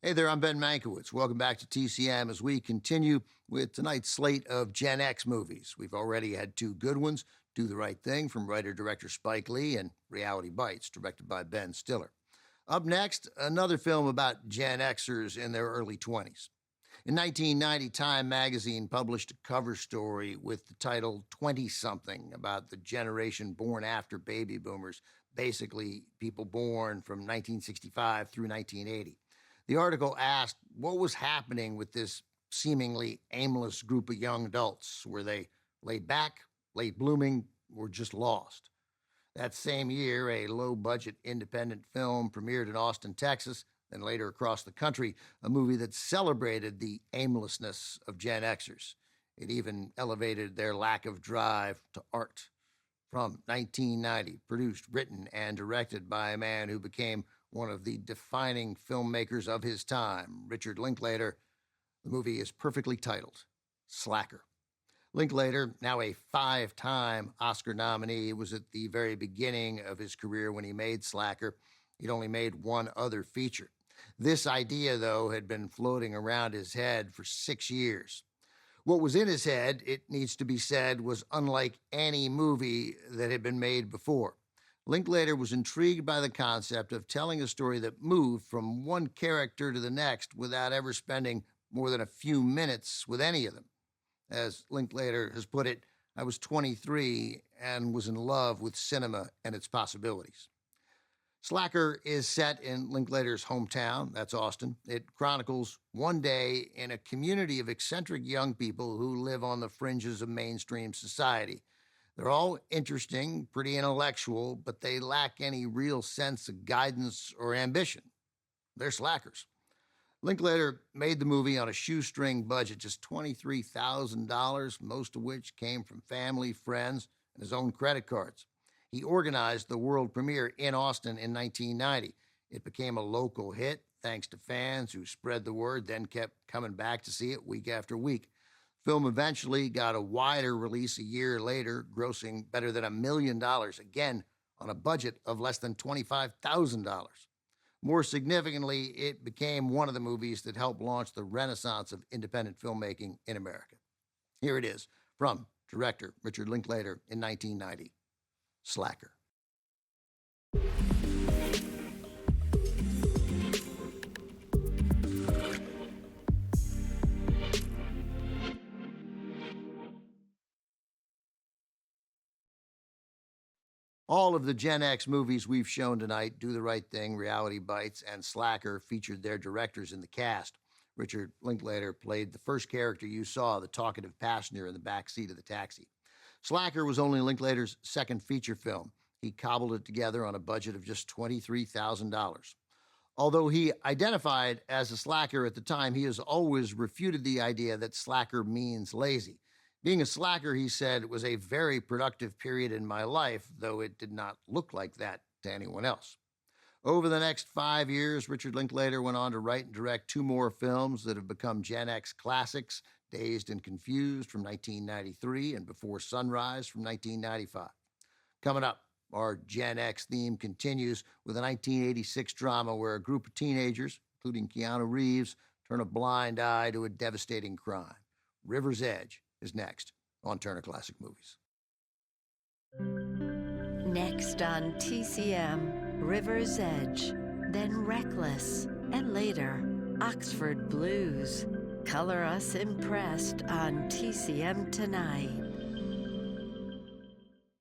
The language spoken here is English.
Hey there, I'm Ben Mankiewicz. Welcome back to TCM as we continue with tonight's slate of Gen X movies. We've already had two good ones, Do the Right Thing from writer-director Spike Lee and Reality Bites, directed by Ben Stiller. Up next, another film about Gen Xers in their early 20s. In 1990, Time magazine published a cover story with the title 20-something about the generation born after baby boomers, basically people born from 1965 through 1980. The article asked what was happening with this seemingly aimless group of young adults. Were they laid back, late blooming, or just lost? That same year, a low-budget independent film premiered in Austin, Texas, then later across the country, a movie that celebrated the aimlessness of Gen Xers. It even elevated their lack of drive to art. From 1990, produced, written, and directed by a man who became one of the defining filmmakers of his time, Richard Linklater, the movie is perfectly titled, Slacker. Linklater, now a 5-time Oscar nominee, was at the very beginning of his career when he made Slacker. He'd only made one other feature. This idea, though, had been floating around his head for 6 years. What was in his head, it needs to be said, was unlike any movie that had been made before. Linklater was intrigued by the concept of telling a story that moved from one character to the next without ever spending more than a few minutes with any of them. As Linklater has put it, I was 23 and was in love with cinema and its possibilities. Slacker is set in Linklater's hometown, that's Austin. It chronicles one day in a community of eccentric young people who live on the fringes of mainstream society. They're all interesting, pretty intellectual, but they lack any real sense of guidance or ambition. They're slackers. Linklater made the movie on a shoestring budget, just $23,000, most of which came from family, friends, and his own credit cards. He organized the world premiere in Austin in 1990. It became a local hit thanks to fans who spread the word, then kept coming back to see it week after week. Film eventually got a wider release a year later, grossing better than $1 million, again on a budget of less than $25,000. More significantly, it became one of the movies that helped launch the renaissance of independent filmmaking in America. Here it is from director Richard Linklater in 1990, Slacker. All of the Gen X movies we've shown tonight, Do the Right Thing, Reality Bites, and Slacker, featured their directors in the cast. Richard Linklater played the first character you saw, the talkative passenger in the back seat of the taxi. Slacker was only Linklater's second feature film. He cobbled it together on a budget of just $23,000. Although he identified as a slacker at the time, he has always refuted the idea that slacker means lazy. Being a slacker, he said, was a very productive period in my life, though it did not look like that to anyone else. Over the next 5 years, Richard Linklater went on to write and direct 2 more films that have become Gen X classics, Dazed and Confused from 1993 and Before Sunrise from 1995. Coming up, our Gen X theme continues with a 1986 drama where a group of teenagers, including Keanu Reeves, turn a blind eye to a devastating crime. River's Edge is next on Turner Classic Movies. Next on TCM, River's Edge, then Reckless, and later, Oxford Blues. Color us impressed on TCM tonight.